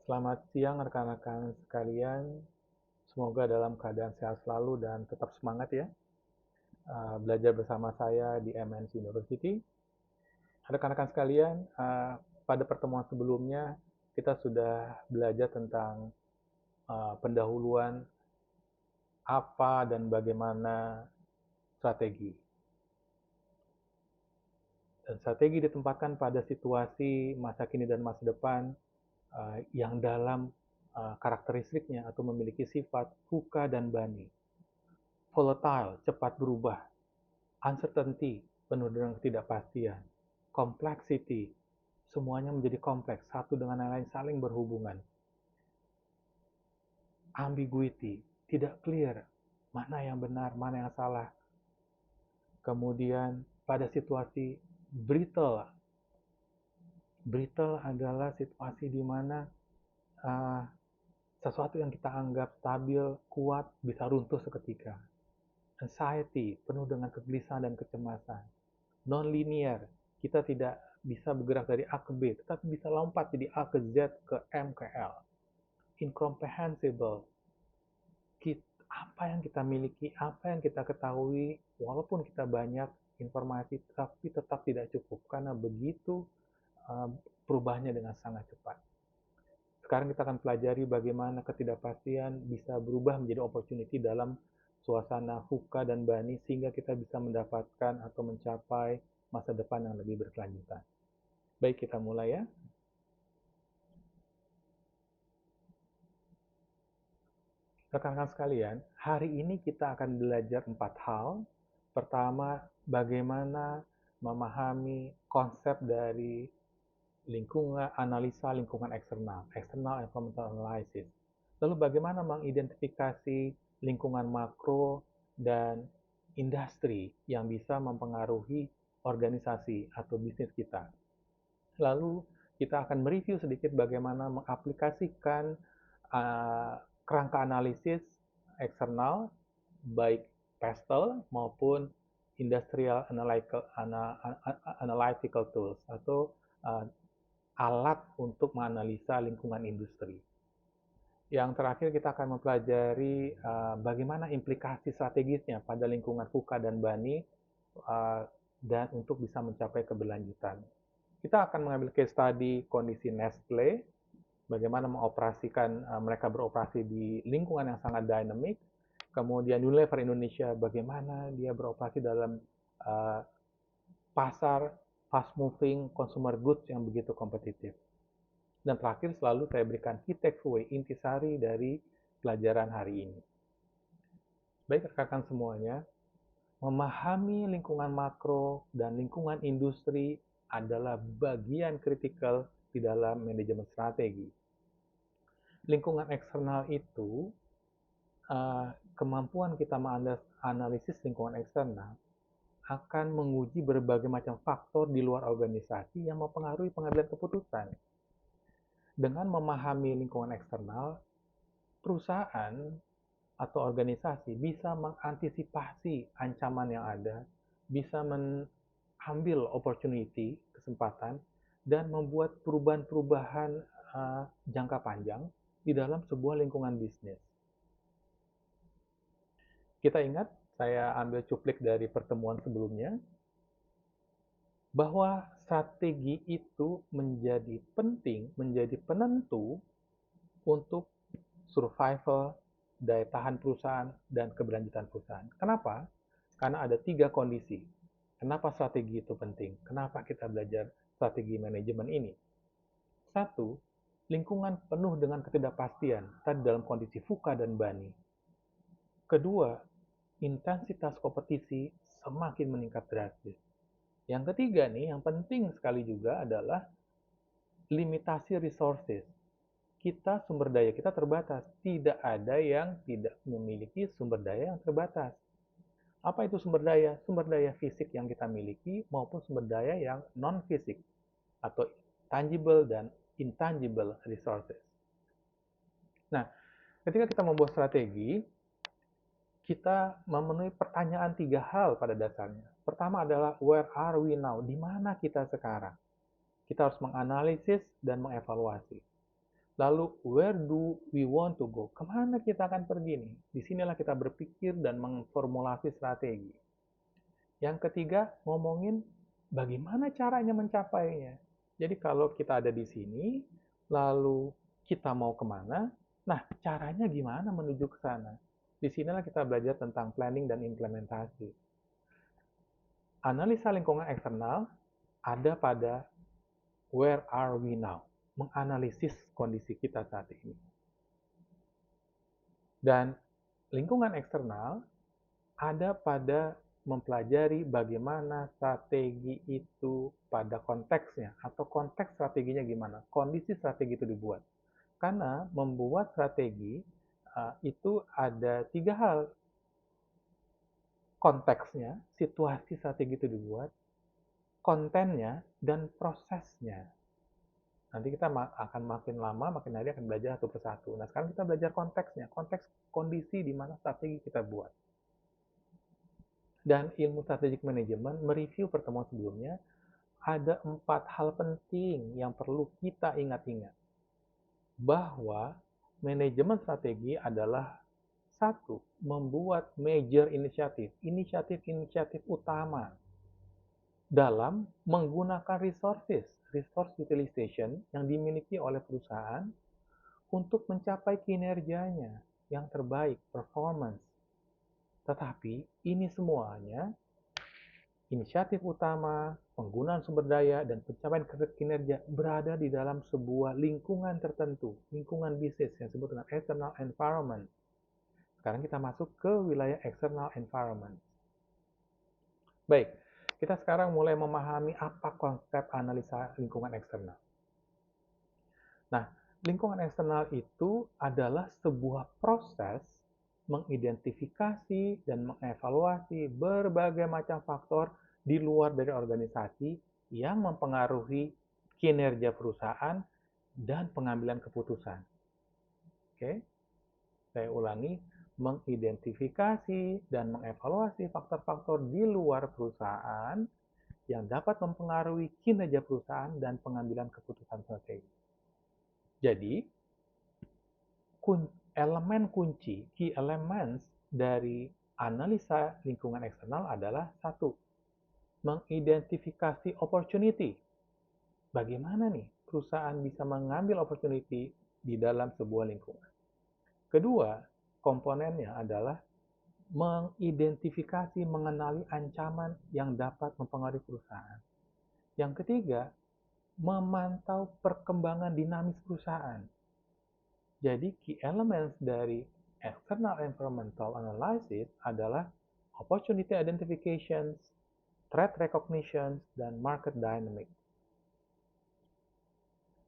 Selamat siang rekan-rekan sekalian. Semoga dalam keadaan sehat selalu dan tetap semangat ya. Belajar bersama saya di MNC University. Rekan-rekan sekalian, pada pertemuan sebelumnya kita sudah belajar tentang pendahuluan apa dan bagaimana strategi. Dan strategi ditempatkan pada situasi masa kini dan masa depan yang dalam karakteristiknya atau memiliki sifat fuka dan bani. Volatile, cepat berubah. Uncertainty, penuh dengan ketidakpastian. Complexity, semuanya menjadi kompleks, satu dengan yang lain saling berhubungan. Ambiguity, tidak clear, mana yang benar, mana yang salah. Kemudian pada situasi brittle, brittle adalah situasi di mana uh, sesuatu yang kita anggap stabil, kuat, bisa runtuh seketika. Anxiety, penuh dengan kegelisahan dan kecemasan. Non-linear, kita tidak bisa bergerak dari A ke B, tetapi bisa lompat dari A ke Z, ke M, ke L. Incomprehensible, apa yang kita miliki, apa yang kita ketahui, walaupun kita banyak informasi, tapi tetap tidak cukup, karena begitu perubahannya dengan sangat cepat. Sekarang kita akan pelajari bagaimana ketidakpastian bisa berubah menjadi opportunity dalam suasana fuka dan bani, sehingga kita bisa mendapatkan atau mencapai masa depan yang lebih berkelanjutan. Baik, kita mulai ya. Rekan-rekan sekalian, hari ini kita akan belajar 4 hal. Pertama, bagaimana memahami konsep dari lingkungan, analisa lingkungan eksternal, external environmental analysis. Lalu bagaimana mengidentifikasi lingkungan makro dan industri yang bisa mempengaruhi organisasi atau bisnis kita. Lalu kita akan mereview sedikit bagaimana mengaplikasikan kerangka analisis eksternal, baik PESTEL maupun Industrial Analytical Tools, atau alat untuk menganalisa lingkungan industri. Yang terakhir kita akan mempelajari bagaimana implikasi strategisnya pada lingkungan fuka dan bani dan untuk bisa mencapai keberlanjutan. Kita akan mengambil case study kondisi Nestle, bagaimana mengoperasikan mereka beroperasi di lingkungan yang sangat dynamic. Kemudian Unilever Indonesia, bagaimana dia beroperasi dalam pasar fast moving consumer goods yang begitu kompetitif. Dan terakhir selalu saya berikan key takeaway, intisari dari pelajaran hari ini. Baik rekan-rekan semuanya, memahami lingkungan makro dan lingkungan industri adalah bagian kritikal di dalam manajemen strategi. Lingkungan eksternal itu, kemampuan kita menganalisis lingkungan eksternal akan menguji berbagai macam faktor di luar organisasi yang mempengaruhi pengambilan keputusan. Dengan memahami lingkungan eksternal, perusahaan atau organisasi bisa mengantisipasi ancaman yang ada, bisa mengambil opportunity, kesempatan, dan membuat perubahan-perubahan jangka panjang di dalam sebuah lingkungan bisnis. Kita ingat, saya ambil cuplik dari pertemuan sebelumnya, bahwa strategi itu menjadi penting, menjadi penentu untuk survival, daya tahan perusahaan, dan keberlanjutan perusahaan. Kenapa? Karena ada 3 kondisi. Kenapa strategi itu penting? Kenapa kita belajar strategi manajemen ini? 1, lingkungan penuh dengan ketidakpastian, tadi dalam kondisi fuka dan bani. Kedua, intensitas kompetisi semakin meningkat drastis. Yang ketiga nih, yang penting sekali juga adalah limitasi resources. Sumber daya kita terbatas. Tidak ada yang tidak memiliki sumber daya yang terbatas. Apa itu sumber daya? Sumber daya fisik yang kita miliki maupun sumber daya yang non-fisik atau tangible dan intangible resources. Nah, ketika kita membuat strategi, kita memenuhi pertanyaan 3 hal pada dasarnya. Pertama adalah where are we now? Di mana kita sekarang? Kita harus menganalisis dan mengevaluasi. Lalu, where do we want to go? Kemana kita akan pergi nih? Disinilah kita berpikir dan mengformulasi strategi. Yang ketiga, ngomongin bagaimana caranya mencapainya. Jadi kalau kita ada di sini, lalu kita mau kemana, nah caranya gimana menuju ke sana? Disinilah kita belajar tentang planning dan implementasi. Analisa lingkungan eksternal ada pada where are we now? Menganalisis kondisi kita saat ini. Dan lingkungan eksternal ada pada mempelajari bagaimana strategi itu pada konteksnya, atau konteks strateginya gimana, kondisi strategi itu dibuat. Karena membuat strategi itu ada 3 hal. Konteksnya, situasi strategi itu dibuat, kontennya, dan prosesnya. Nanti kita akan makin lama, makin hari akan belajar satu persatu. Nah, sekarang kita belajar konteksnya, konteks kondisi di mana strategi kita buat. Dan ilmu strategic management mereview pertemuan sebelumnya, ada 4 hal penting yang perlu kita ingat-ingat. Bahwa manajemen strategi adalah 1. Membuat major initiative, inisiatif utama dalam menggunakan resource utilization yang dimiliki oleh perusahaan untuk mencapai kinerjanya yang terbaik, performance. Tetapi ini semuanya, inisiatif utama, penggunaan sumber daya, dan pencapaian kinerja berada di dalam sebuah lingkungan tertentu, lingkungan bisnis yang disebut dengan external environment. Sekarang kita masuk ke wilayah external environment. Baik, kita sekarang mulai memahami apa konsep analisa lingkungan eksternal. Nah, lingkungan eksternal itu adalah sebuah proses mengidentifikasi dan mengevaluasi berbagai macam faktor di luar dari organisasi yang mempengaruhi kinerja perusahaan dan pengambilan keputusan. Oke, saya ulangi, mengidentifikasi dan mengevaluasi faktor-faktor di luar perusahaan yang dapat mempengaruhi kinerja perusahaan dan pengambilan keputusan strategi. Jadi, elemen kunci, key elements dari analisa lingkungan eksternal adalah 1. Mengidentifikasi opportunity. Bagaimana nih perusahaan bisa mengambil opportunity di dalam sebuah lingkungan. Kedua, komponennya adalah mengidentifikasi, mengenali ancaman yang dapat mempengaruhi perusahaan. Yang ketiga, memantau perkembangan dinamis perusahaan. Jadi, key elements dari external environmental analysis adalah opportunity identification, threat recognition, dan market dynamic.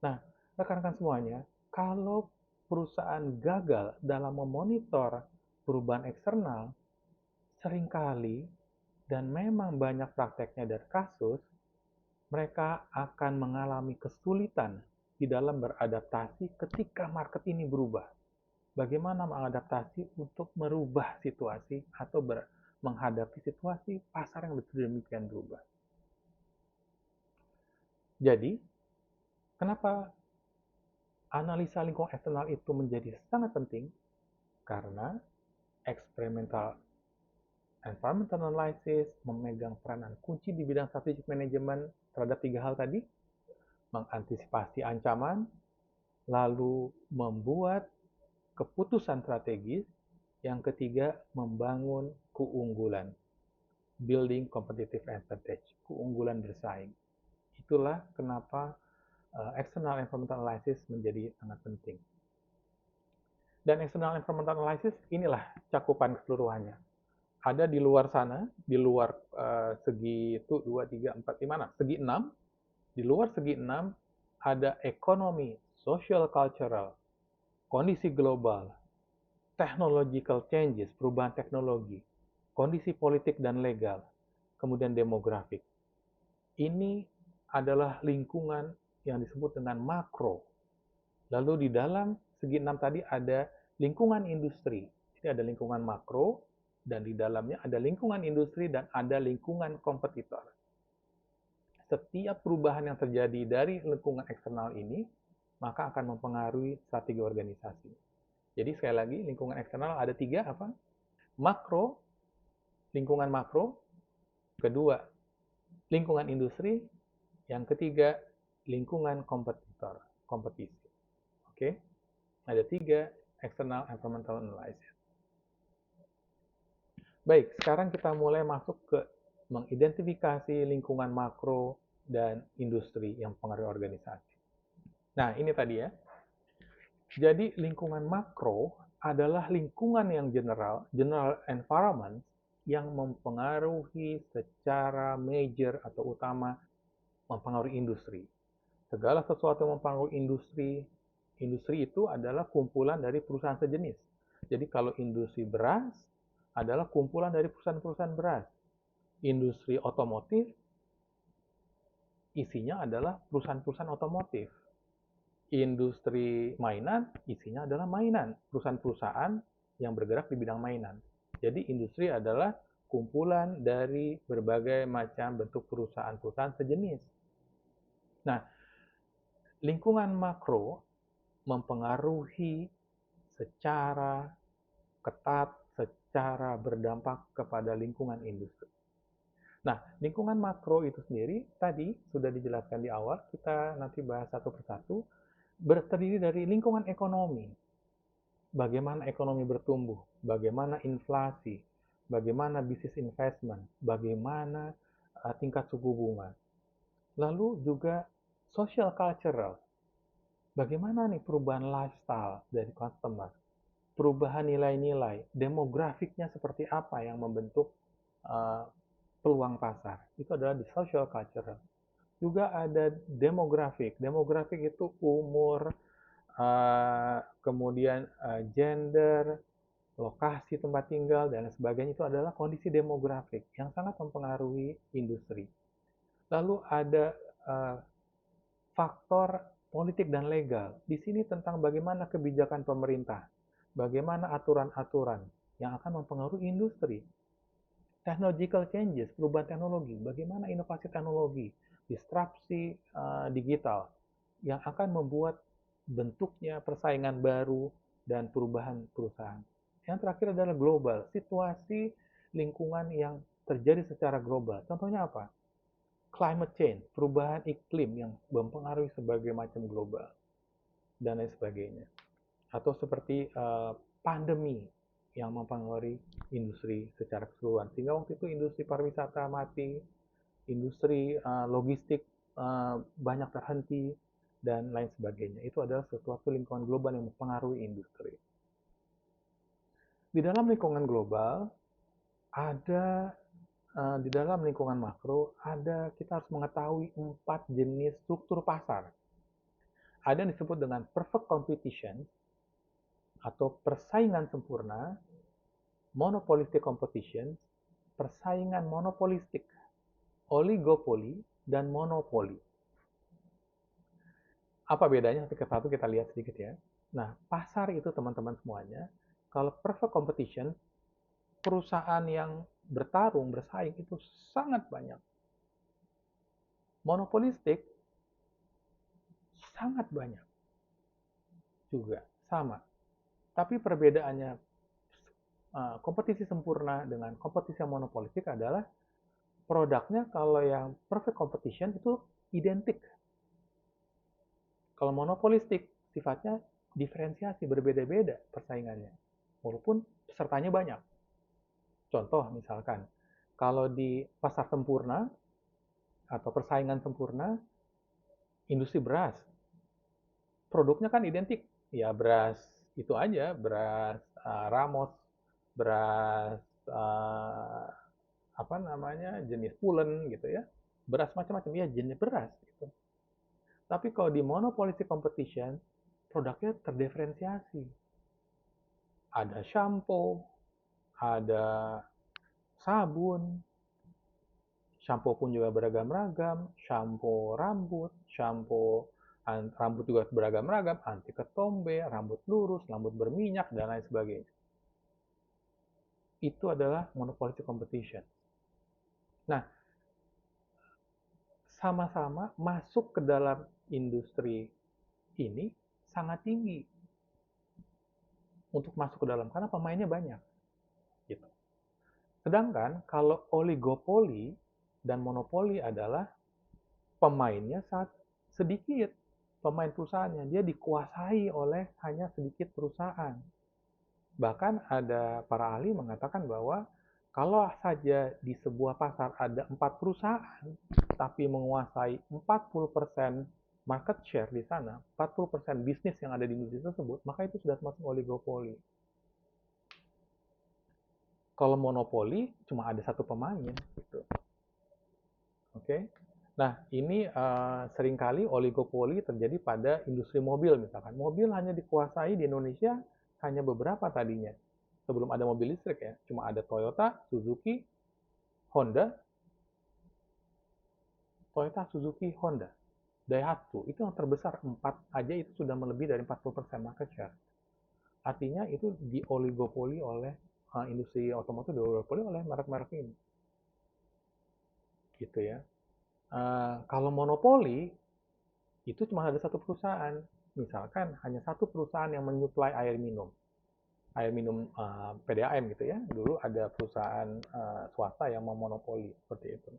Nah, rekan-rekan semuanya, kalau perusahaan gagal dalam memonitor perubahan eksternal, seringkali dan memang banyak prakteknya dan kasus, mereka akan mengalami kesulitan di dalam beradaptasi ketika market ini berubah. Bagaimana mengadaptasi untuk merubah situasi atau menghadapi situasi pasar yang demikian berubah. Jadi, kenapa analisa lingkungan eksternal itu menjadi sangat penting? Karena experimental environmental analysis memegang peranan kunci di bidang strategic management terhadap 3 hal tadi, mengantisipasi ancaman, lalu membuat keputusan strategis, yang ketiga membangun keunggulan, building competitive advantage, keunggulan bersaing. Itulah kenapa external environmental analysis menjadi sangat penting. Dan external environmental analysis inilah cakupan keseluruhannya. Ada di luar sana, di luar segi itu 2, 3, 4, 5, 6, segi 6. Di luar segi 6 ada ekonomi, social cultural, kondisi global, technological changes, perubahan teknologi, kondisi politik dan legal, kemudian demografik. Ini adalah lingkungan yang disebut dengan makro. Lalu di dalam segi 6 tadi ada lingkungan industri. Jadi ada lingkungan makro, dan di dalamnya ada lingkungan industri dan ada lingkungan kompetitor. Setiap perubahan yang terjadi dari lingkungan eksternal ini maka akan mempengaruhi strategi organisasi. Jadi sekali lagi, lingkungan eksternal ada 3 apa? Makro, lingkungan makro, kedua, lingkungan industri, yang ketiga, lingkungan kompetitor, kompetisi. Oke? Ada 3 external environmental analysis. Baik, sekarang kita mulai masuk ke mengidentifikasi lingkungan makro dan industri yang mempengaruhi organisasi. Nah, ini tadi ya. Jadi lingkungan makro adalah lingkungan yang general environment yang mempengaruhi secara major atau utama mempengaruhi industri. Segala sesuatu yang mempengaruhi industri, industri itu adalah kumpulan dari perusahaan sejenis. Jadi kalau industri beras adalah kumpulan dari perusahaan-perusahaan beras. Industri otomotif isinya adalah perusahaan-perusahaan otomotif. Industri mainan isinya adalah mainan, perusahaan-perusahaan yang bergerak di bidang mainan. Jadi industri adalah kumpulan dari berbagai macam bentuk perusahaan-perusahaan sejenis. Nah, lingkungan makro mempengaruhi secara ketat, secara berdampak kepada lingkungan industri. Nah, lingkungan makro itu sendiri tadi sudah dijelaskan di awal, kita nanti bahas satu persatu, terdiri dari lingkungan ekonomi. Bagaimana ekonomi bertumbuh, bagaimana inflasi, bagaimana bisnis investment, bagaimana tingkat suku bunga. Lalu juga social cultural. Bagaimana nih perubahan lifestyle dari customer, perubahan nilai-nilai, demografiknya seperti apa yang membentuk uh, peluang pasar. Itu adalah di social cultural. Juga ada demografik. Demografik itu umur, kemudian gender, lokasi tempat tinggal, dan sebagainya. Itu adalah kondisi demografik yang sangat mempengaruhi industri. Lalu ada faktor politik dan legal. Di sini tentang bagaimana kebijakan pemerintah, bagaimana aturan-aturan yang akan mempengaruhi industri. Technological changes, perubahan teknologi, bagaimana inovasi teknologi, disrupsi digital yang akan membuat bentuknya persaingan baru dan perubahan perusahaan. Yang terakhir adalah global, situasi lingkungan yang terjadi secara global. Contohnya apa? Climate change, perubahan iklim yang mempengaruhi sebagai macam global, dan lain sebagainya. Atau seperti pandemi yang mempengaruhi industri secara keseluruhan. Sehingga waktu itu industri pariwisata mati, industri logistik banyak terhenti, dan lain sebagainya. Itu adalah sesuatu lingkungan global yang mempengaruhi industri. Di dalam lingkungan global, ada di dalam lingkungan makro, kita harus mengetahui 4 jenis struktur pasar. Ada yang disebut dengan perfect competition, atau persaingan sempurna, monopolistic competition, persaingan monopolistik, oligopoli, dan monopoli. Apa bedanya? Satu ke satu kita lihat sedikit ya. Nah, pasar itu teman-teman semuanya, kalau perfect competition, perusahaan yang bertarung, bersaing itu sangat banyak. Monopolistik, sangat banyak juga, sama. Tapi perbedaannya kompetisi sempurna dengan kompetisi yang monopolistik adalah produknya kalau yang perfect competition itu identik. Kalau monopolistik sifatnya diferensiasi, berbeda-beda persaingannya. Walaupun pesertanya banyak. Contoh misalkan, kalau di pasar sempurna atau persaingan sempurna, industri beras, produknya kan identik. Ya beras itu aja, beras Ramos, beras apa namanya, jenis pulen gitu ya. Beras macam-macam, ya jenis beras gitu. Tapi kalau di monopolistic competition, produknya terdiferensiasi. Ada shampoo, ada sabun, shampoo pun juga beragam-ragam, shampoo rambut juga beragam-ragam, anti ketombe, rambut lurus, rambut berminyak, dan lain sebagainya. Itu adalah monopolistic competition. Nah, sama-sama masuk ke dalam industri ini sangat tinggi untuk masuk ke dalam karena pemainnya banyak gitu. Sedangkan kalau oligopoli dan monopoli adalah pemainnya sangat sedikit, pemain perusahaannya dia dikuasai oleh hanya sedikit perusahaan. Bahkan ada para ahli mengatakan bahwa kalau saja di sebuah pasar ada 4 perusahaan, tapi menguasai 40% market share di sana, 40% bisnis yang ada di industri tersebut, maka itu sudah termasuk oligopoli. Kalau monopoli cuma ada satu pemain gitu. Oke. Nah, ini seringkali oligopoli terjadi pada industri mobil misalkan. Mobil hanya dikuasai di Indonesia hanya beberapa tadinya. Sebelum ada mobil listrik ya, cuma ada Toyota, Suzuki, Honda, Toyota, Suzuki, Honda. Daihatsu, itu yang terbesar 4 aja itu sudah melebihi dari 40% market share. Artinya itu dioligopoli oleh industri otomotif dioligopoli oleh merek-merek ini. Gitu ya. Kalau monopoli itu cuma ada satu perusahaan. Misalkan hanya satu perusahaan yang menyuplai air minum. Air minum PDAM gitu ya. Dulu ada perusahaan swasta yang memonopoli seperti itu.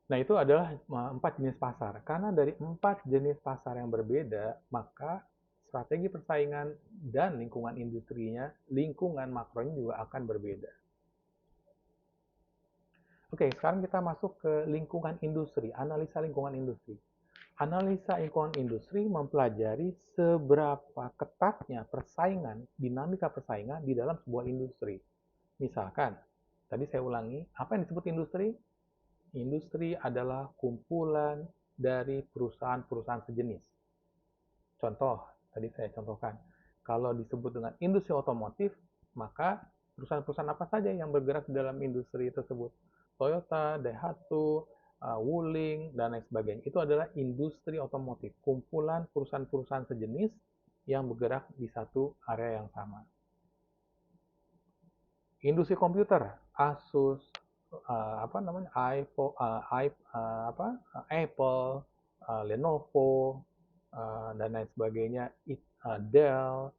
Nah, itu adalah 4 jenis pasar. Karena dari 4 jenis pasar yang berbeda, maka strategi persaingan dan lingkungan industrinya, lingkungan makronya juga akan berbeda. Oke, sekarang kita masuk ke lingkungan industri, analisa lingkungan industri. Analisa lingkungan industri mempelajari seberapa ketatnya persaingan, dinamika persaingan di dalam sebuah industri. Misalkan, tadi saya ulangi, apa yang disebut industri? Industri adalah kumpulan dari perusahaan-perusahaan sejenis. Contoh, tadi saya contohkan, kalau disebut dengan industri otomotif, maka perusahaan-perusahaan apa saja yang bergerak di dalam industri tersebut? Toyota, Daihatsu, Wuling, dan lain sebagainya. Itu adalah industri otomotif, kumpulan perusahaan-perusahaan sejenis yang bergerak di satu area yang sama. Industri komputer, Asus, iPhone, Apple, Lenovo, dan lain sebagainya, Dell,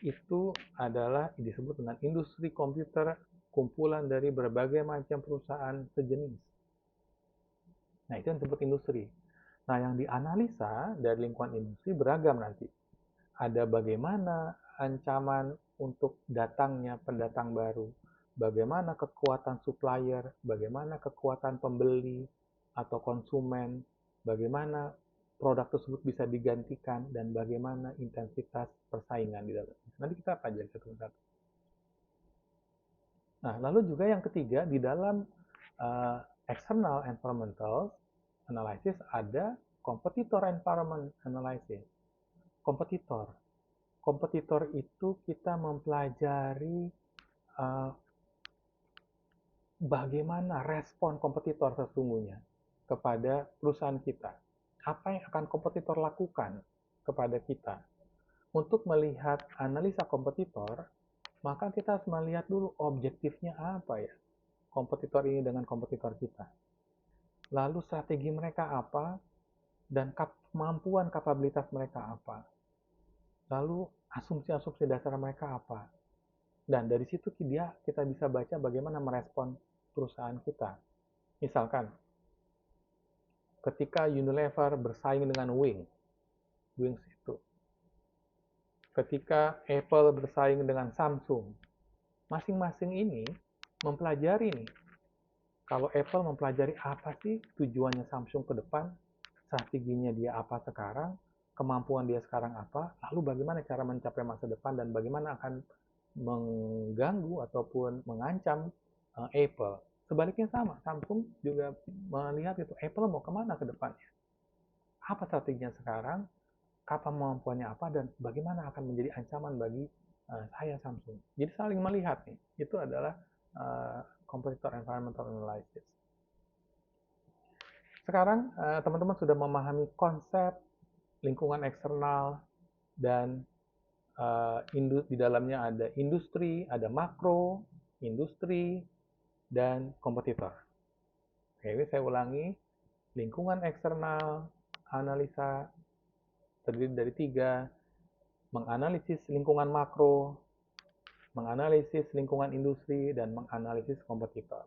itu adalah disebut dengan industri komputer, kumpulan dari berbagai macam perusahaan sejenis. Nah, itu yang disebut industri. Nah, yang dianalisa dari lingkungan industri beragam nanti. Ada bagaimana ancaman untuk datangnya pendatang baru, bagaimana kekuatan supplier, bagaimana kekuatan pembeli atau konsumen, bagaimana produk tersebut bisa digantikan, dan bagaimana intensitas persaingan di dalam. Nanti kita pelajari satu-satu. Nah, lalu juga yang ketiga, di dalam external environmental analysis ada competitor environment analysis. Kompetitor. Kompetitor itu kita mempelajari bagaimana respon kompetitor sesungguhnya kepada perusahaan kita. Apa yang akan kompetitor lakukan kepada kita? Untuk melihat analisa kompetitor, maka kita harus melihat dulu objektifnya apa ya kompetitor ini dengan kompetitor kita. Lalu strategi mereka apa dan kemampuan kapabilitas mereka apa. Lalu asumsi-asumsi dasar mereka apa. Dan dari situ kita bisa baca bagaimana merespon perusahaan kita. Misalkan, ketika Unilever bersaing dengan Wings itu. Ketika Apple bersaing dengan Samsung, masing-masing ini mempelajari nih. Kalau Apple mempelajari apa sih tujuannya Samsung ke depan, strateginya dia apa sekarang, kemampuan dia sekarang apa, lalu bagaimana cara mencapai masa depan dan bagaimana akan mengganggu ataupun mengancam Apple. Sebaliknya sama, Samsung juga melihat itu Apple mau kemana ke depannya. Apa strateginya sekarang, kemampuannya apa, dan bagaimana akan menjadi ancaman bagi saya Samsung. Jadi saling melihat nih, itu adalah competitor environmental analysis. Sekarang teman-teman sudah memahami konsep lingkungan eksternal dan di dalamnya ada industri, ada makro, industri, dan kompetitor. Oke, ini saya ulangi. Lingkungan eksternal, analisa terdiri dari tiga: menganalisis lingkungan makro, menganalisis lingkungan industri, dan menganalisis kompetitor.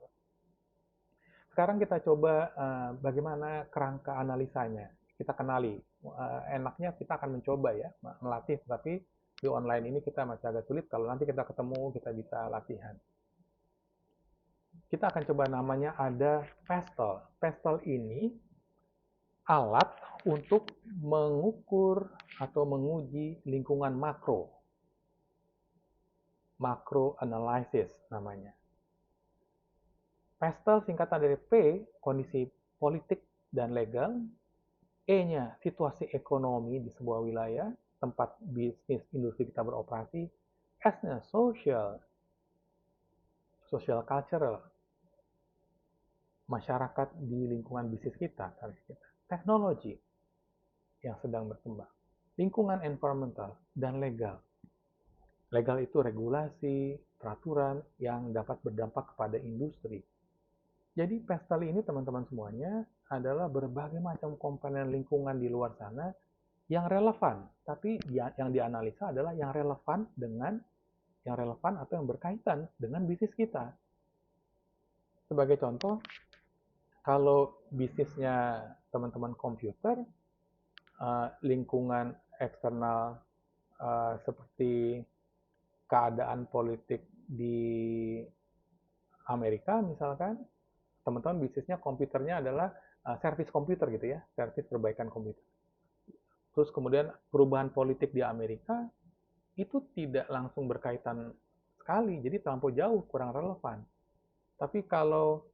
Sekarang kita coba bagaimana kerangka analisanya. Kita kenali. Enaknya kita akan mencoba ya, melatih, tapi di online ini kita masih agak sulit. Kalau nanti kita ketemu, kita bisa latihan. Kita akan coba, namanya ada PESTEL. PESTEL ini alat untuk mengukur atau menguji lingkungan makro. Macro analysis namanya. PESTEL singkatan dari P, kondisi politik dan legal, E-nya situasi ekonomi di sebuah wilayah, tempat bisnis industri kita beroperasi, S-nya social cultural, masyarakat di lingkungan bisnis kita, teknologi yang sedang berkembang, lingkungan environmental, dan legal. Legal itu regulasi, peraturan yang dapat berdampak kepada industri. Jadi PESTEL ini teman-teman semuanya adalah berbagai macam komponen lingkungan di luar sana yang relevan, tapi yang dianalisa adalah yang relevan atau yang berkaitan dengan bisnis kita. Sebagai contoh, kalau bisnisnya teman-teman komputer, lingkungan eksternal seperti keadaan politik di Amerika misalkan, teman-teman bisnisnya komputernya adalah servis komputer gitu ya, servis perbaikan komputer. Terus kemudian perubahan politik di Amerika itu tidak langsung berkaitan sekali, jadi terlampau jauh, kurang relevan. Tapi kalau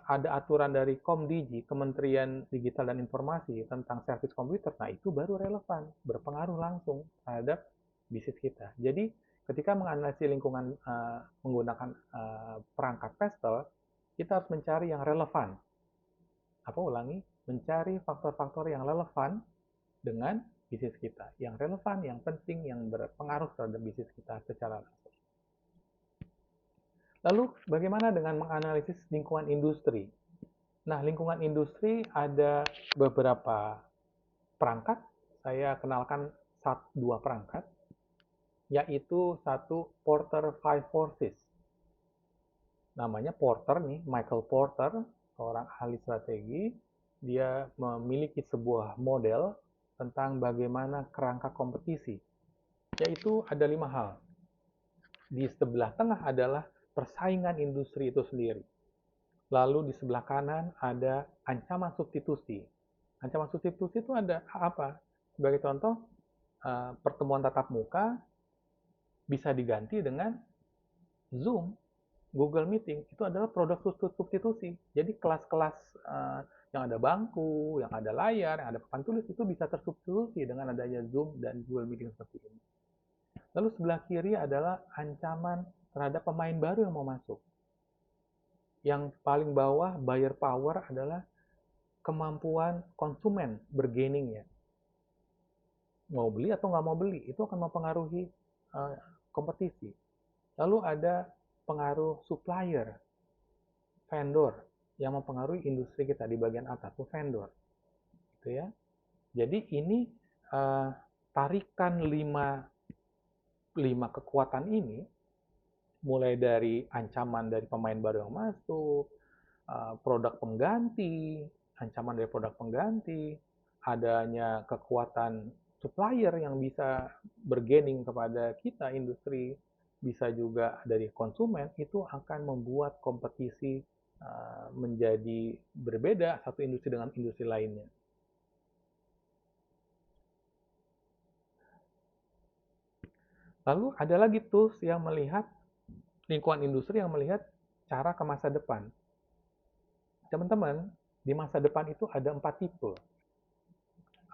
ada aturan dari Komdigi, Kementerian Digital dan Informasi tentang servis komputer, nah itu baru relevan, berpengaruh langsung terhadap bisnis kita. Jadi ketika menganalisis lingkungan menggunakan perangkat PESTEL, kita harus mencari yang relevan. Mencari faktor-faktor yang relevan dengan bisnis kita. Yang relevan, yang penting, yang berpengaruh terhadap bisnis kita secara langsung. Lalu bagaimana dengan menganalisis lingkungan industri? Nah, lingkungan industri ada beberapa perangkat. Saya kenalkan dua perangkat, yaitu satu Porter Five Forces. Namanya Porter nih, Michael Porter, seorang ahli strategi. Dia memiliki sebuah model tentang bagaimana kerangka kompetisi, yaitu ada 5 hal. Di sebelah tengah adalah persaingan industri itu sendiri. Lalu di sebelah kanan ada ancaman substitusi. Ancaman substitusi itu ada apa? Sebagai contoh, pertemuan tatap muka bisa diganti dengan Zoom, Google Meeting. Itu adalah produk substitusi. Jadi kelas-kelas yang ada bangku, yang ada layar, yang ada papan tulis, itu bisa tersubstitusi dengan adanya Zoom dan Google Meeting seperti ini. Lalu sebelah kiri adalah ancaman terhadap pemain baru yang mau masuk. Yang paling bawah, buyer power, adalah kemampuan konsumen bergainingnya. Mau beli atau nggak mau beli, itu akan mempengaruhi kompetisi. Lalu ada pengaruh supplier, vendor, yang mempengaruhi industri kita di bagian atas, itu vendor. Gitu ya. Jadi ini tarikan 5 kekuatan ini, mulai dari ancaman dari pemain baru yang masuk, produk pengganti, ancaman dari produk pengganti, adanya kekuatan supplier yang bisa bergaining kepada kita, industri, bisa juga dari konsumen, itu akan membuat kompetisi menjadi berbeda satu industri dengan industri lainnya. Lalu ada lagi tools yang melihat lingkungan industri, yang melihat cara ke masa depan. Teman-teman, di masa depan itu ada 4 tipe.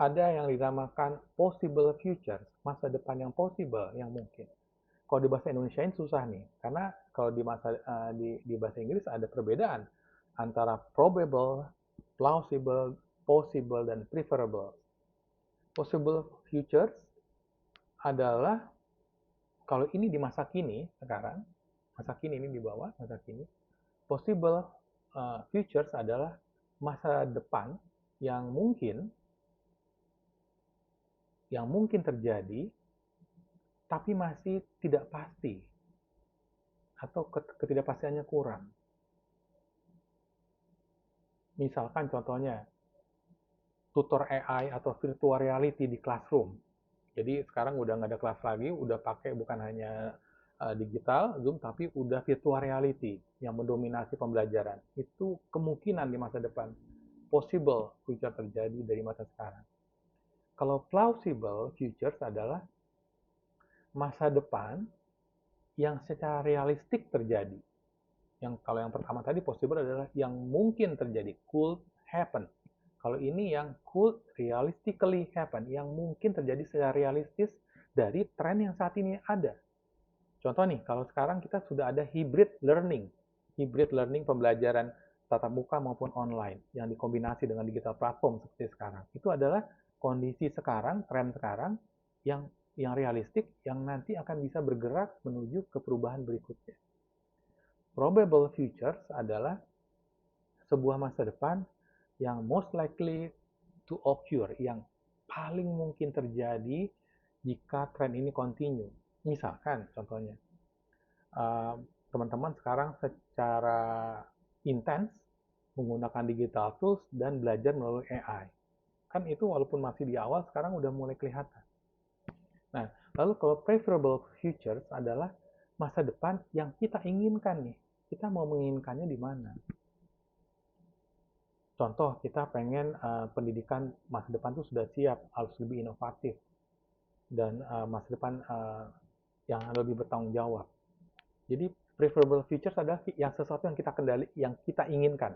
Ada yang dinamakan possible future, masa depan yang possible, yang mungkin. Kalau di bahasa Indonesia ini susah nih, karena kalau di bahasa Inggris ada perbedaan antara probable, plausible, possible, dan preferable. Possible futures adalah, kalau ini di masa kini sekarang, masa kini ini di bawah, masa kini. Possible futures adalah masa depan yang mungkin yang mungkin terjadi, tapi masih tidak pasti, atau ketidakpastiannya kurang. Misalkan contohnya, tutor AI atau virtual reality di classroom. Jadi sekarang udah nggak ada kelas lagi, udah pakai bukan hanya digital, Zoom, tapi udah virtual reality yang mendominasi pembelajaran. Itu kemungkinan di masa depan, possible future terjadi dari masa sekarang. Kalau plausible futures adalah masa depan yang secara realistik terjadi. Kalau yang pertama tadi possible adalah yang mungkin terjadi, could happen. Kalau ini yang could realistically happen, yang mungkin terjadi secara realistis dari tren yang saat ini ada. Contoh nih, kalau sekarang kita sudah ada hybrid learning pembelajaran tatap muka maupun online yang dikombinasi dengan digital platform seperti sekarang. Itu adalah kondisi sekarang, tren sekarang yang realistik yang nanti akan bisa bergerak menuju ke perubahan berikutnya. Probable futures adalah sebuah masa depan yang most likely to occur, yang paling mungkin terjadi jika tren ini continue. Misalkan contohnya, teman-teman sekarang secara intens menggunakan digital tools dan belajar melalui AI. Kan itu walaupun masih di awal, sekarang udah mulai kelihatan. Nah, lalu kalau preferable futures adalah masa depan yang kita inginkan nih. Kita mau menginginkannya di mana? Contoh, kita pengen pendidikan masa depan itu sudah siap, harus lebih inovatif, dan masa depan yang lebih bertanggung jawab. Jadi preferable futures adalah yang sesuatu yang kita kendali, yang kita inginkan.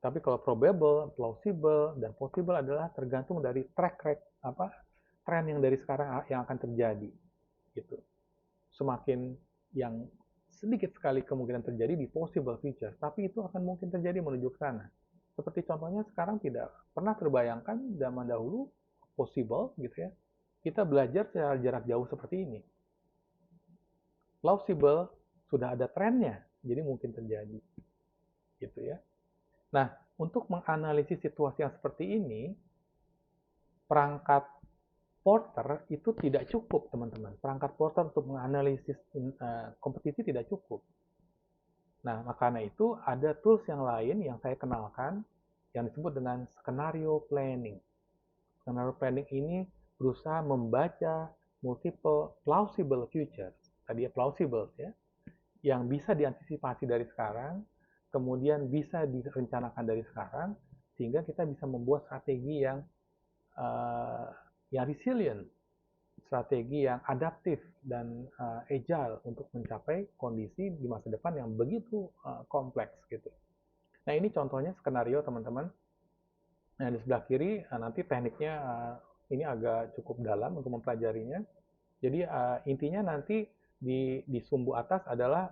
Tapi kalau probable, plausible, dan possible adalah tergantung dari tren yang dari sekarang yang akan terjadi. Gitu. Semakin yang sedikit sekali kemungkinan terjadi di possible future, tapi itu akan mungkin terjadi menuju ke sana. Seperti contohnya sekarang tidak pernah terbayangkan zaman dahulu possible gitu ya. Kita belajar secara jarak jauh seperti ini. Plausible sudah ada trennya, jadi mungkin terjadi. Gitu ya. Nah, untuk menganalisis situasi yang seperti ini, perangkat Porter itu tidak cukup, teman-teman. Perangkat Porter untuk menganalisis kompetisi tidak cukup. Nah, makanya itu ada tools yang lain yang saya kenalkan yang disebut dengan scenario planning. Scenario planning ini berusaha membaca multiple plausible futures. Tadi ya plausible ya, yang bisa diantisipasi dari sekarang, kemudian bisa direncanakan dari sekarang, sehingga kita bisa membuat strategi yang resilient, strategi yang adaptif dan agile untuk mencapai kondisi di masa depan yang begitu kompleks gitu. Nah, ini contohnya skenario, teman-teman. Nah, di sebelah kiri nanti tekniknya ini agak cukup dalam untuk mempelajarinya. Jadi intinya nanti di sumbu atas adalah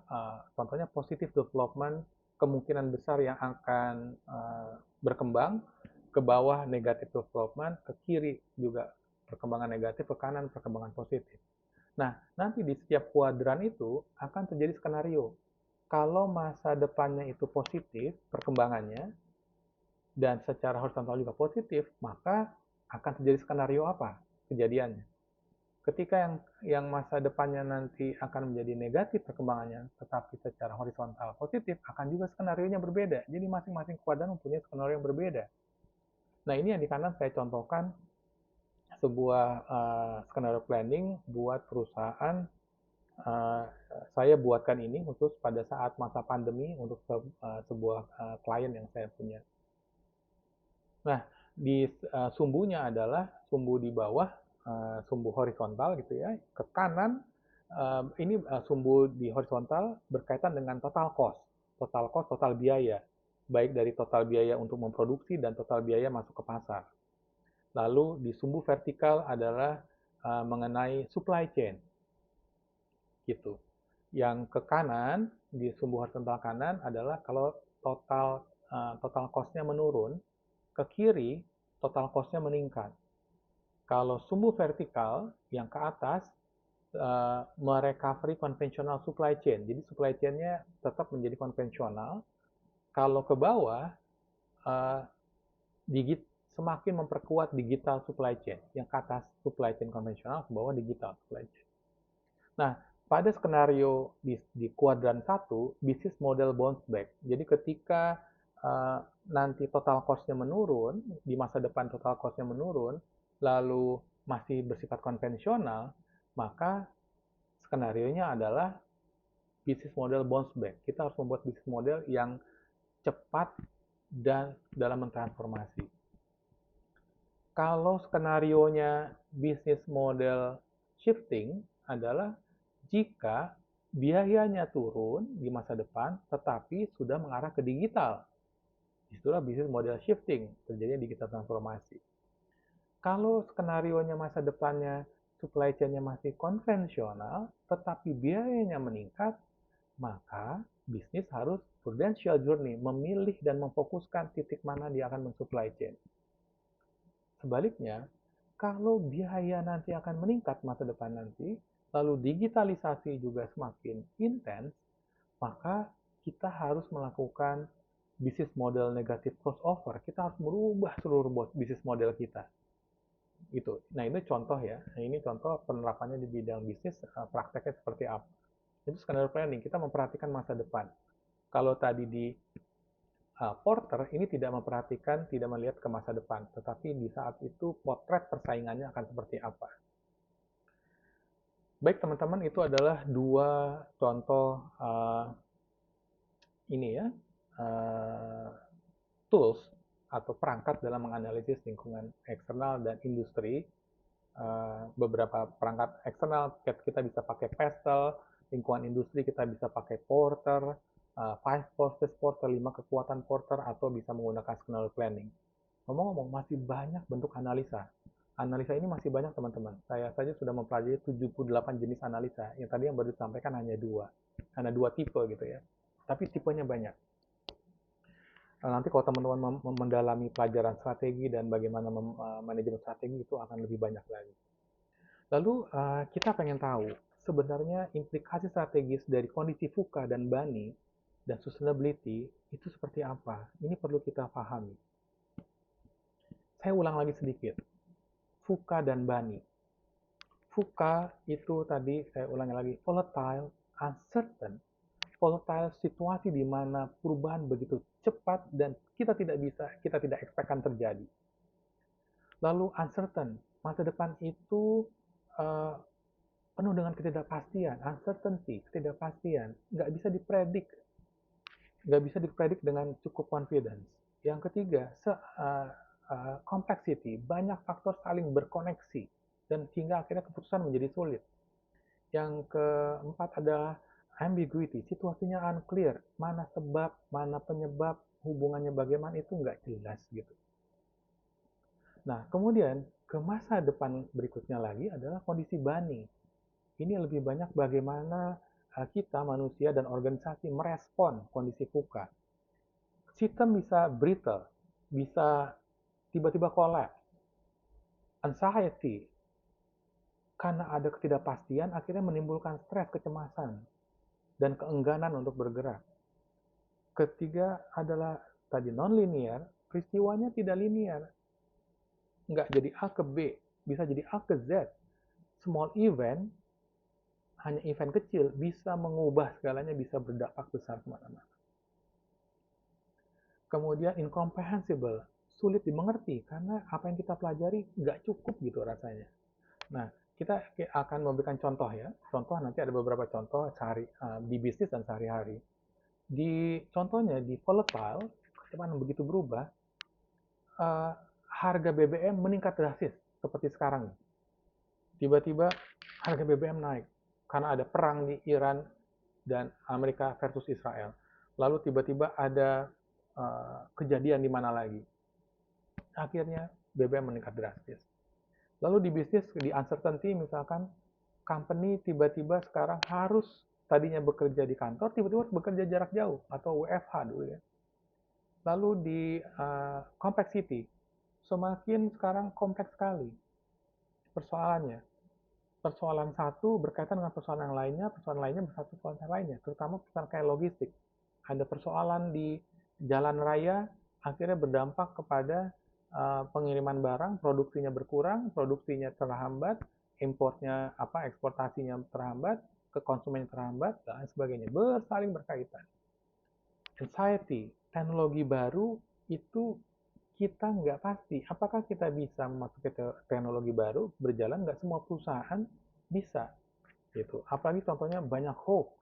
contohnya positive development, kemungkinan besar yang akan berkembang, ke bawah negative development, ke kiri juga perkembangan negatif, ke kanan perkembangan positif. Nah, nanti di setiap kuadran itu akan terjadi skenario. Kalau masa depannya itu positif perkembangannya, dan secara horizontal juga positif, maka akan terjadi skenario apa kejadiannya. Ketika yang masa depannya nanti akan menjadi negatif perkembangannya, tetapi secara horizontal positif, akan juga skenario-nya berbeda. Jadi masing-masing kuadran mempunyai skenario yang berbeda. Nah, ini yang di kanan saya contohkan sebuah skenario planning buat perusahaan. Saya buatkan ini khusus pada saat masa pandemi untuk sebuah klien yang saya punya. Nah, di sumbunya adalah sumbu di bawah, sumbu horizontal gitu ya. Ke kanan, ini sumbu di horizontal berkaitan dengan total cost. Total cost, total biaya. Baik dari total biaya untuk memproduksi dan total biaya masuk ke pasar. Lalu di sumbu vertikal adalah mengenai supply chain. Gitu. Yang ke kanan, di sumbu horizontal kanan adalah kalau total cost-nya menurun, ke kiri total cost-nya meningkat. Kalau sumbu vertikal yang ke atas merecovery konvensional supply chain. Jadi supply chain-nya tetap menjadi konvensional. Kalau ke bawah semakin memperkuat digital supply chain, yang ke atas supply chain konvensional, ke bawah digital supply chain. Nah, pada skenario di kuadran 1, bisnis model bounce back. Jadi ketika nanti total cost-nya menurun, di masa depan total cost-nya menurun, lalu masih bersifat konvensional, maka skenario-nya adalah bisnis model bounce back. Kita harus membuat bisnis model yang cepat dan dalam mentransformasi. Kalau skenario-nya bisnis model shifting adalah jika biayanya turun di masa depan, tetapi sudah mengarah ke digital. Itulah bisnis model shifting, terjadinya digital transformasi. Kalau skenario-nya masa depannya supply chain-nya masih konvensional, tetapi biayanya meningkat, maka bisnis harus prudential journey, memilih dan memfokuskan titik mana dia akan mensupply chain. Sebaliknya, kalau biaya nanti akan meningkat masa depan nanti, lalu digitalisasi juga semakin intens, maka kita harus melakukan bisnis model negatif crossover. Kita harus merubah seluruh bisnis model kita. Gitu. Nah, ini contoh ya. Nah, ini contoh penerapannya di bidang bisnis, prakteknya seperti apa. Itu skenario planning, kita memperhatikan masa depan. Kalau tadi di Porter ini tidak memperhatikan, tidak melihat ke masa depan, tetapi di saat itu potret persaingannya akan seperti apa. Baik teman-teman, itu adalah dua contoh ini ya, tools atau perangkat dalam menganalisis lingkungan eksternal dan industri. Beberapa perangkat eksternal kita bisa pakai Pestle, lingkungan industri kita bisa pakai Porter, 5 forces Porter, 5 kekuatan Porter, atau bisa menggunakan scenario planning. Ngomong-ngomong, masih banyak bentuk analisa. Analisa ini masih banyak teman-teman. Saya saja sudah mempelajari 78 jenis analisa. Yang tadi yang baru disampaikan hanya dua tipe gitu ya. Tapi tipenya banyak. Nanti kalau teman-teman mendalami pelajaran strategi dan bagaimana manajemen strategi, itu akan lebih banyak lagi. Lalu kita pengen tahu sebenarnya implikasi strategis dari kondisi VUCA dan BANI dan sustainability itu seperti apa. Ini perlu kita pahami. Saya ulang lagi sedikit. VUCA dan BANI. VUCA itu tadi saya ulangi lagi, volatile, uncertain, volatile situasi di mana perubahan begitu cepat dan kita tidak expect-kan terjadi. Lalu uncertain, masa depan itu penuh dengan ketidakpastian, uncertainty, ketidakpastian, nggak bisa dipredik dengan cukup confidence. Yang ketiga, complexity, banyak faktor saling berkoneksi dan hingga akhirnya keputusan menjadi sulit. Yang keempat adalah ambiguity, situasinya unclear, mana sebab, mana penyebab, hubungannya bagaimana itu nggak jelas gitu. Nah, kemudian ke masa depan berikutnya lagi adalah kondisi BANI. Ini lebih banyak bagaimana kita manusia dan organisasi merespon kondisi VUCA. Sistem bisa brittle, bisa tiba-tiba collapse. Anxiety, karena ada ketidakpastian akhirnya menimbulkan stres, kecemasan, dan keengganan untuk bergerak. Ketiga adalah tadi non-linear, peristiwanya tidak linear. Nggak jadi A ke B, bisa jadi A ke Z. Small event, hanya event kecil, bisa mengubah segalanya, bisa berdampak besar kemana-mana. Kemudian incomprehensible, sulit dimengerti, karena apa yang kita pelajari nggak cukup gitu rasanya. Nah, kita akan memberikan contoh ya. Contoh nanti ada beberapa contoh di bisnis dan sehari-hari. Di contohnya di volatile, kecepatan begitu berubah, harga BBM meningkat drastis seperti sekarang. Tiba-tiba harga BBM naik karena ada perang di Iran dan Amerika versus Israel. Lalu tiba-tiba ada kejadian di mana lagi. Akhirnya BBM meningkat drastis. Lalu di bisnis, di uncertainty misalkan, company tiba-tiba sekarang harus tadinya bekerja di kantor, tiba-tiba bekerja jarak jauh atau WFH dulu ya. Lalu di complexity, semakin sekarang kompleks sekali persoalannya. Persoalan satu berkaitan dengan persoalan lainnya bersatu persoalan yang lainnya, terutama persoalan kayak logistik. Ada persoalan di jalan raya, akhirnya berdampak kepada pengiriman barang, produksinya berkurang, produksinya terhambat, importnya eksportasinya terhambat, ke konsumen terhambat, dan sebagainya. Saling berkaitan. Anxiety, teknologi baru itu kita nggak pasti. Apakah kita bisa memasuki teknologi baru, berjalan nggak semua perusahaan bisa. Gitu. Apalagi contohnya banyak hoax.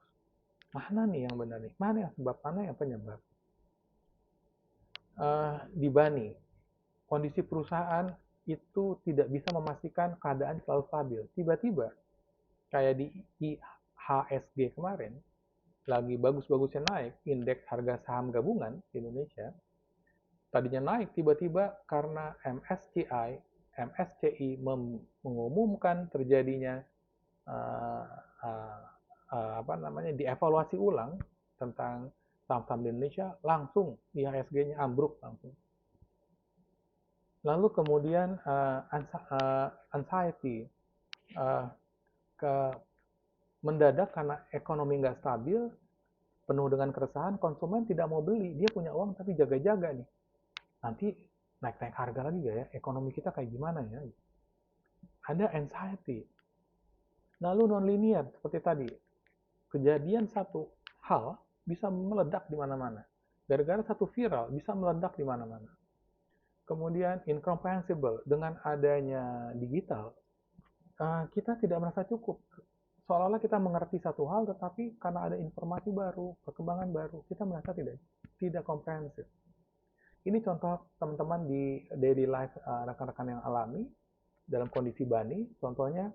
Mana nih yang benar nih? Mana yang sebab? Mana yang penyebab? Di Bani, kondisi perusahaan itu tidak bisa memastikan keadaan selalu stabil. Tiba-tiba, kayak di IHSG kemarin, lagi bagus-bagusnya naik, indeks harga saham gabungan di Indonesia, tadinya naik tiba-tiba karena MSCI mengumumkan terjadinya uh, uh, dievaluasi ulang tentang saham-saham di Indonesia, langsung IHSG-nya ambruk langsung. Lalu kemudian anxiety, ke mendadak karena ekonomi nggak stabil, penuh dengan keresahan, konsumen tidak mau beli, dia punya uang tapi jaga-jaga nih. Nanti naik-naik harga lagi gak ya? Ekonomi kita kayak gimana ya? Ada anxiety. Lalu non-linear, seperti tadi. Kejadian satu hal bisa meledak di mana-mana. Gara-gara satu viral bisa meledak di mana-mana. Kemudian incomprehensible, dengan adanya digital, kita tidak merasa cukup. Seolah-olah kita mengerti satu hal, tetapi karena ada informasi baru, perkembangan baru, kita merasa tidak komprehensif. Ini contoh teman-teman di daily life rekan-rekan yang alami dalam kondisi Bani. Contohnya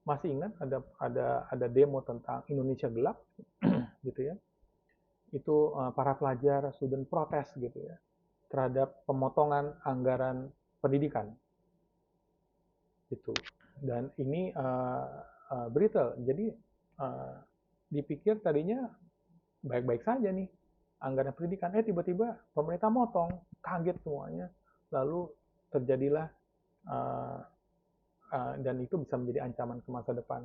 masih ingat ada demo tentang Indonesia gelap, gitu ya. Itu para pelajar student protes gitu ya terhadap pemotongan anggaran pendidikan gitu. Dan ini berita. Jadi dipikir tadinya baik-baik saja nih anggaran pendidikan, tiba-tiba pemerintah motong, kaget semuanya, lalu terjadilah dan itu bisa menjadi ancaman ke masa depan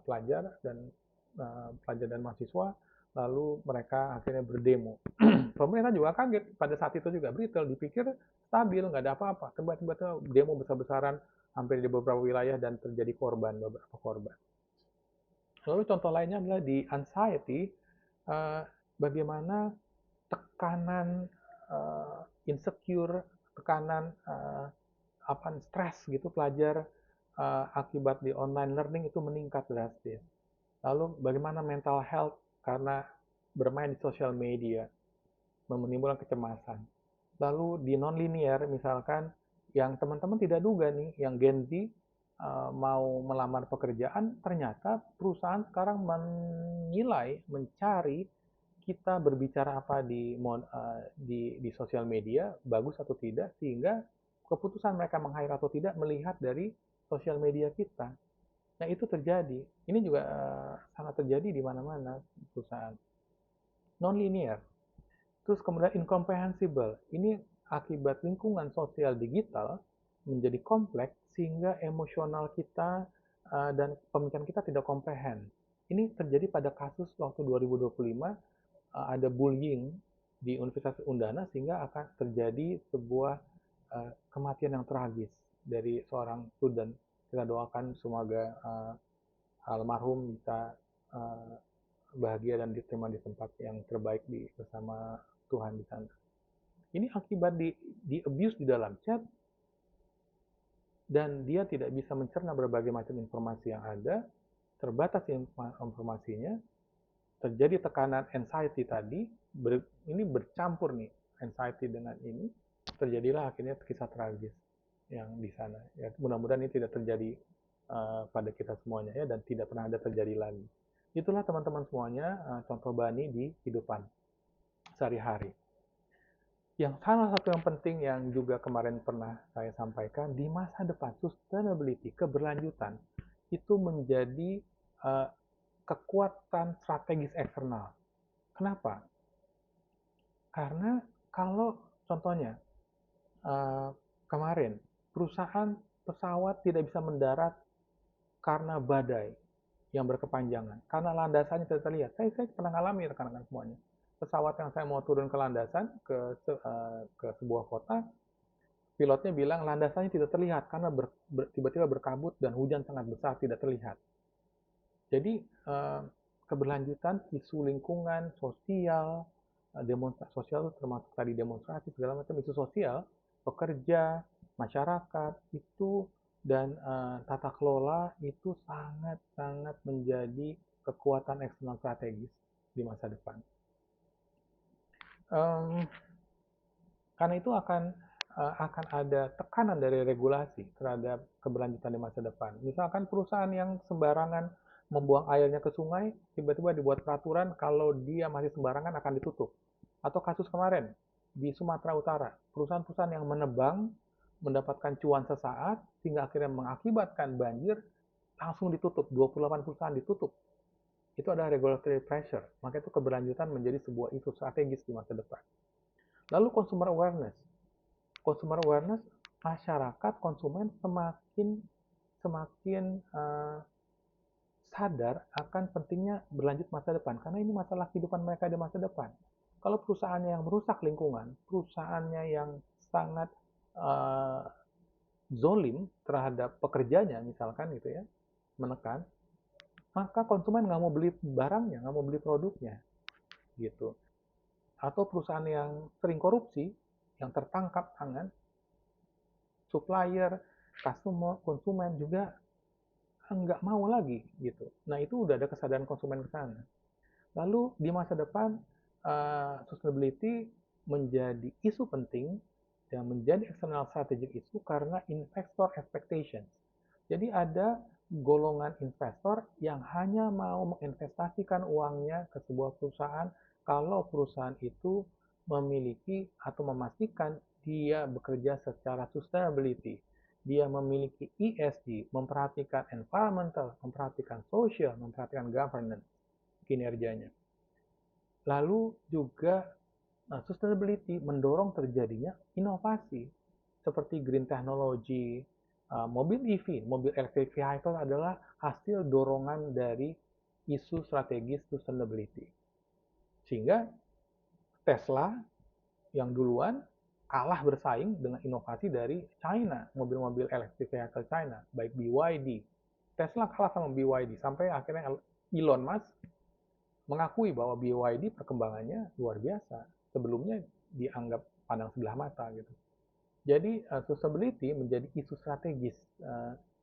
pelajar dan mahasiswa, lalu mereka akhirnya berdemo. Pemerintah juga kaget pada saat itu juga, Britel dipikir stabil, nggak ada apa-apa, tiba-tiba demo besar-besaran hampir di beberapa wilayah dan terjadi beberapa korban. Lalu contoh lainnya adalah di anxiety, bagaimana tekanan insecure, tekanan stres gitu pelajar akibat di online learning itu meningkat drastis. Lalu bagaimana mental health karena bermain di sosial media menimbulkan kecemasan. Lalu di non-linear misalkan yang teman-teman tidak duga nih, yang Gen Z mau melamar pekerjaan, ternyata perusahaan sekarang mencari kita berbicara apa di sosial media, bagus atau tidak, sehingga keputusan mereka meng-hire atau tidak melihat dari sosial media kita. Nah, itu terjadi. Ini juga sangat terjadi di mana-mana perusahaan. Non-linear. Terus kemudian incomprehensible. Ini akibat lingkungan sosial digital menjadi kompleks sehingga emosional kita dan pemikiran kita tidak comprehend. Ini terjadi pada kasus waktu 2025 ada bullying di Universitas Undana sehingga akan terjadi sebuah kematian yang tragis dari seorang student. Kita doakan semoga almarhum bisa bahagia dan diterima di tempat yang terbaik bersama Tuhan di sana. Ini akibat di abuse di dalam chat, dan dia tidak bisa mencerna berbagai macam informasi yang ada, terbatas informasinya, terjadi tekanan anxiety tadi, ini bercampur nih anxiety dengan ini, terjadilah akhirnya kisah tragis yang di sana. Ya, mudah-mudahan ini tidak terjadi pada kita semuanya ya, dan tidak pernah ada terjadi lagi. Itulah teman-teman semuanya contoh Bani di kehidupan sehari-hari. Yang salah satu yang penting yang juga kemarin pernah saya sampaikan, di masa depan sustainability, keberlanjutan, itu menjadi kekuatan strategis eksternal. Kenapa? Karena kalau contohnya kemarin perusahaan pesawat tidak bisa mendarat karena badai yang berkepanjangan, karena landasannya tidak terlihat. Saya pernah mengalami rekan-rekan semuanya. pesawat yang saya mau turun ke landasan ke sebuah kota, pilotnya bilang landasannya tidak terlihat karena tiba-tiba berkabut dan hujan sangat besar tidak terlihat. Jadi keberlanjutan isu lingkungan, sosial, demonstrasi sosial termasuk tadi demonstrasi segala macam isu sosial, pekerja, masyarakat itu dan tata kelola itu sangat-sangat menjadi kekuatan eksternal strategis di masa depan. Karena itu akan ada tekanan dari regulasi terhadap keberlanjutan di masa depan. Misalkan perusahaan yang sembarangan membuang airnya ke sungai, tiba-tiba dibuat peraturan kalau dia masih sembarangan akan ditutup. Atau kasus kemarin di Sumatera Utara, perusahaan-perusahaan yang menebang mendapatkan cuan sesaat sehingga akhirnya mengakibatkan banjir langsung ditutup, 28 perusahaan ditutup. Itu adalah regulatory pressure. Maka itu keberlanjutan menjadi sebuah isu strategis di masa depan. Lalu consumer awareness. Consumer awareness, masyarakat konsumen semakin sadar akan pentingnya berlanjut masa depan karena ini masalah kehidupan mereka di masa depan. Kalau perusahaannya yang merusak lingkungan, perusahaannya yang sangat zolim terhadap pekerjanya misalkan gitu ya, menekan, maka konsumen nggak mau beli barangnya, nggak mau beli produknya gitu. Atau perusahaan yang sering korupsi, yang tertangkap tangan, supplier, customer, konsumen juga nggak mau lagi gitu. Nah itu udah ada kesadaran konsumen ke sana. Lalu di masa depan sustainability menjadi isu penting dan menjadi external strategic issue karena investor expectations. Jadi ada golongan investor yang hanya mau menginvestasikan uangnya ke sebuah perusahaan kalau perusahaan itu memiliki atau memastikan dia bekerja secara sustainability. Dia memiliki ESG, memperhatikan environmental, memperhatikan social, memperhatikan governance kinerjanya. Lalu juga sustainability mendorong terjadinya inovasi seperti green technology, mobil EV, mobil electric vehicle adalah hasil dorongan dari isu strategis sustainability. Sehingga Tesla yang duluan kalah bersaing dengan inovasi dari China, mobil-mobil electric vehicle China, baik BYD. Tesla kalah sama BYD sampai akhirnya Elon Musk mengakui bahwa BYD perkembangannya luar biasa. Sebelumnya dianggap pandang sebelah mata gitu. Jadi sustainability menjadi isu strategis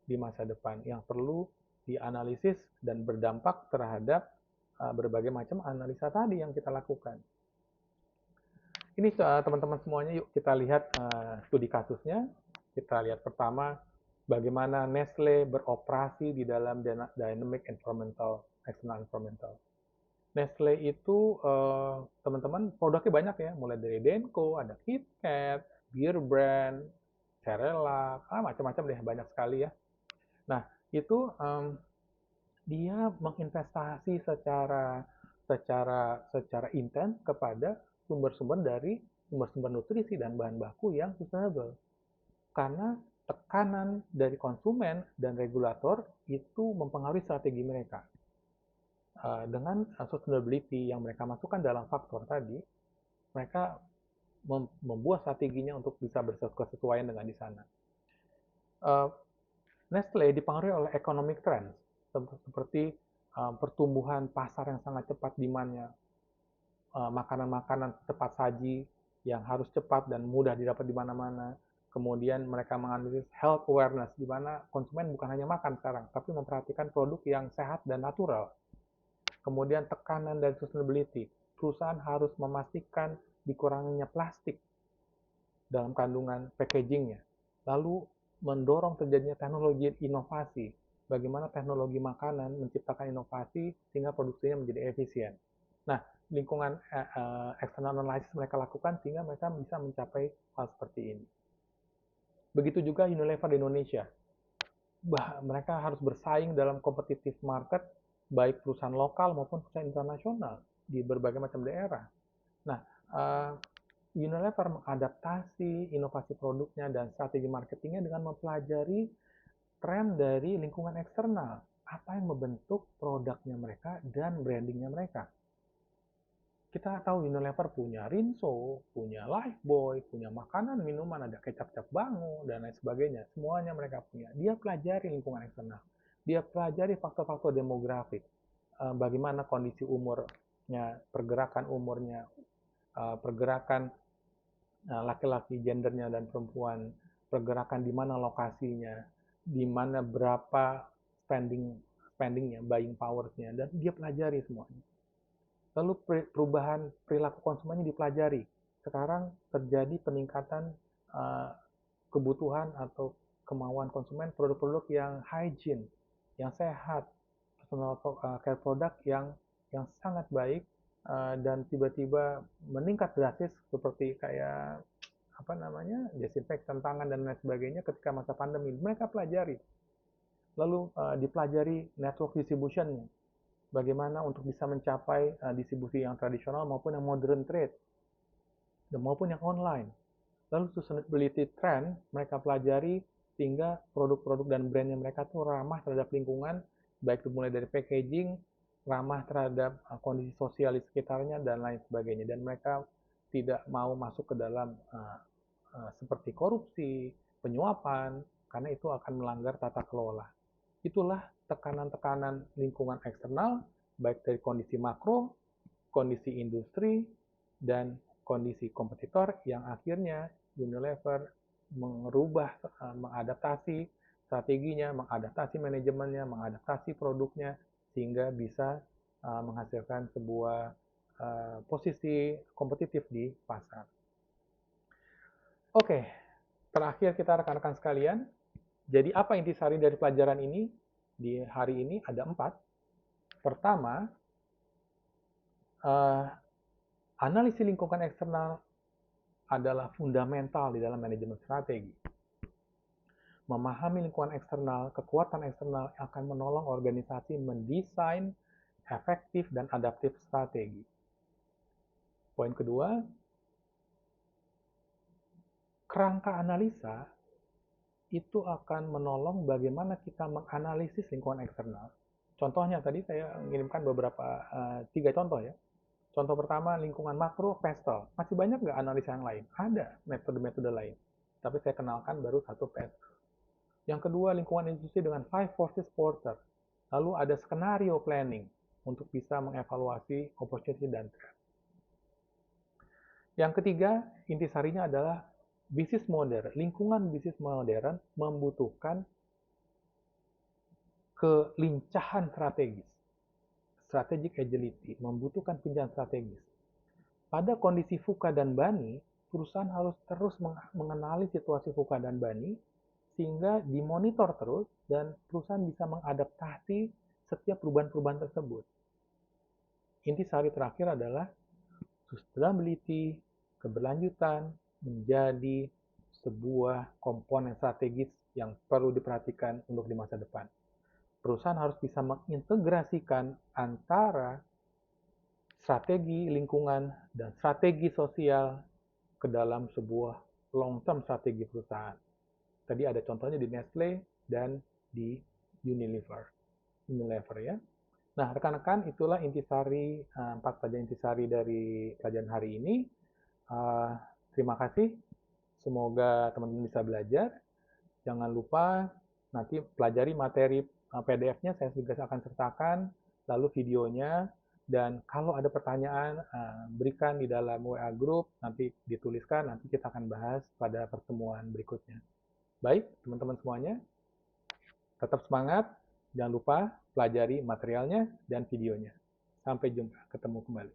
di masa depan yang perlu dianalisis dan berdampak terhadap berbagai macam analisa tadi yang kita lakukan. Ini teman-teman semuanya, yuk kita lihat studi kasusnya. Kita lihat pertama bagaimana Nestle beroperasi di dalam dynamic environmental, external environmental. Nestle itu teman-teman produknya banyak ya, mulai dari Denko, ada KitKat, Beer Brand, Cerelac, macam-macam deh, banyak sekali ya. Nah itu dia menginvestasi secara intens kepada sumber-sumber nutrisi dan bahan baku yang sustainable. Karena tekanan dari konsumen dan regulator itu mempengaruhi strategi mereka. Dengan sustainability yang mereka masukkan dalam faktor tadi, mereka membuat strateginya untuk bisa berkesesuaian dengan di sana. Nestle dipengaruhi oleh economic trends seperti pertumbuhan pasar yang sangat cepat demand-nya, makanan-makanan cepat saji yang harus cepat dan mudah didapat di mana-mana. Kemudian mereka menganalisis health awareness, di mana konsumen bukan hanya makan sekarang, tapi memperhatikan produk yang sehat dan natural. Kemudian tekanan dari sustainability, perusahaan harus memastikan dikuranginya plastik dalam kandungan packagingnya. Lalu mendorong terjadinya teknologi inovasi, bagaimana teknologi makanan menciptakan inovasi sehingga produksinya menjadi efisien. Nah, lingkungan external analysis mereka lakukan sehingga mereka bisa mencapai hal seperti ini. Begitu juga Unilever di Indonesia. Mereka harus bersaing dalam kompetitif market, baik perusahaan lokal maupun perusahaan internasional di berbagai macam daerah. Nah, Unilever mengadaptasi inovasi produknya dan strategi marketingnya dengan mempelajari tren dari lingkungan eksternal. Apa yang membentuk produknya mereka dan brandingnya mereka. Kita tahu Unilever punya Rinso, punya Lifebuoy, punya makanan, minuman, ada kecap Cap Bango, dan lain sebagainya. Semuanya mereka punya. Dia pelajari lingkungan eksternal. Dia pelajari faktor-faktor demografik. Bagaimana kondisi umurnya, pergerakan umurnya, pergerakan laki-laki gendernya dan perempuan, pergerakan di mana lokasinya, di mana berapa spendingnya, buying powersnya, dan dia pelajari semuanya. Lalu perubahan perilaku konsumennya dipelajari. Sekarang terjadi peningkatan uh, kebutuhan atau kemauan konsumen produk-produk yang hygiene, yang sehat, personal care product yang sangat baik, dan tiba-tiba meningkat drastis seperti kayak apa namanya, desinfektan tangan dan lain sebagainya ketika masa pandemi. Mereka pelajari. Lalu dipelajari network distribution-nya. Bagaimana untuk bisa mencapai distribusi yang tradisional maupun yang modern trade, dan maupun yang online. Lalu sustainability trend mereka pelajari sehingga produk-produk dan brandnya mereka tuh ramah terhadap lingkungan, baik itu mulai dari packaging, ramah terhadap kondisi sosial di sekitarnya, dan lain sebagainya. Dan mereka tidak mau masuk ke dalam seperti korupsi, penyuapan, karena itu akan melanggar tata kelola. Itulah tekanan-tekanan lingkungan eksternal, baik dari kondisi makro, kondisi industri, dan kondisi kompetitor yang akhirnya Unilever merubah, mengadaptasi strateginya, mengadaptasi manajemennya, mengadaptasi produknya, sehingga bisa menghasilkan sebuah posisi kompetitif di pasar. Oke, terakhir kita rekan-rekan sekalian, jadi apa intisari dari pelajaran ini? Di hari ini ada 4. Pertama, analisis lingkungan eksternal adalah fundamental di dalam manajemen strategi. Memahami lingkungan eksternal, kekuatan eksternal akan menolong organisasi mendesain efektif dan adaptif strategi. Poin kedua, kerangka analisa itu akan menolong bagaimana kita menganalisis lingkungan eksternal. Contohnya tadi saya mengirimkan beberapa 3 contoh ya. Contoh pertama, lingkungan makro, PESTEL. Masih banyak nggak analisa yang lain? Ada metode-metode lain. Tapi saya kenalkan baru 1 PESTEL. Yang kedua, lingkungan industri dengan 5 forces porter. Lalu ada skenario planning untuk bisa mengevaluasi opportunity dan threat. Yang ketiga, intisarinya adalah bisnis modern. Lingkungan bisnis modern membutuhkan kelincahan strategis. Strategic agility, membutuhkan pinjaman strategis. Pada kondisi VUCA dan BANI, perusahaan harus terus mengenali situasi VUCA dan BANI, sehingga dimonitor terus dan perusahaan bisa mengadaptasi setiap perubahan-perubahan tersebut. Intisari terakhir adalah sustainability, keberlanjutan, menjadi sebuah komponen strategis yang perlu diperhatikan untuk di masa depan. Perusahaan harus bisa mengintegrasikan antara strategi lingkungan dan strategi sosial ke dalam sebuah long-term strategi perusahaan. Tadi ada contohnya di Nestle dan di Unilever ya. Nah, rekan-rekan, itulah intisari 4 pelajaran intisari dari pelajaran hari ini. Terima kasih. Semoga teman-teman bisa belajar. Jangan lupa nanti pelajari materi PDF-nya, saya juga akan sertakan, lalu videonya, dan kalau ada pertanyaan, berikan di dalam WA group, nanti dituliskan, nanti kita akan bahas pada pertemuan berikutnya. Baik, teman-teman semuanya, tetap semangat, jangan lupa pelajari materialnya dan videonya. Sampai jumpa, ketemu kembali.